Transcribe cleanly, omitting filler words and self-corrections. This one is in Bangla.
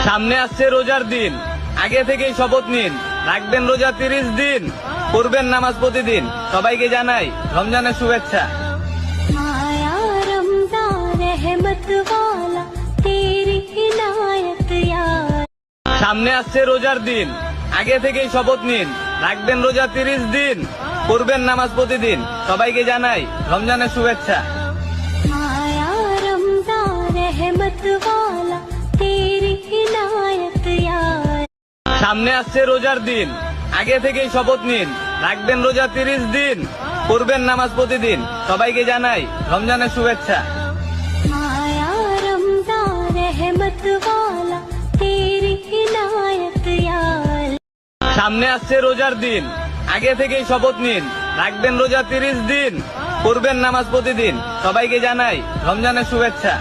সামনে আসছে রোজার দিন, আগে থেকেই শপথ নিন, রাখবেন রোজা 30 দিন, পড়বেন নামাজ প্রতিদিন। সবাইকে জানাই রমজানের শুভেচ্ছা। आया रमजान रहमत वाला तेरी इनायत यार। সামনে আসছে রোজার দিন, আগে থেকেই শপথ নিন, রাখবেন রোজা 30 দিন, পড়বেন নামাজ প্রতিদিন। সবাইকে জানাই রমজানের শুভেচ্ছা। आया रमजान रहमत वाला तेरी इनायत यार। সামনে আসছে রোজার দিন, আগে থেকেই শপথ নিন, রাখবেন রোজা 30 দিন, পড়বেন নামাজ প্রতিদিন। সবাইকে জানাই রমজানের শুভেচ্ছা। आया रमजान रहमत वाला तेरी इनायत यार। সামনে আসছে রোজার দিন, আগে থেকেই শপথ নিন, রাখবেন রোজা 30 দিন, পড়বেন নামাজ প্রতিদিন। সবাইকে জানাই রমজানের শুভেচ্ছা।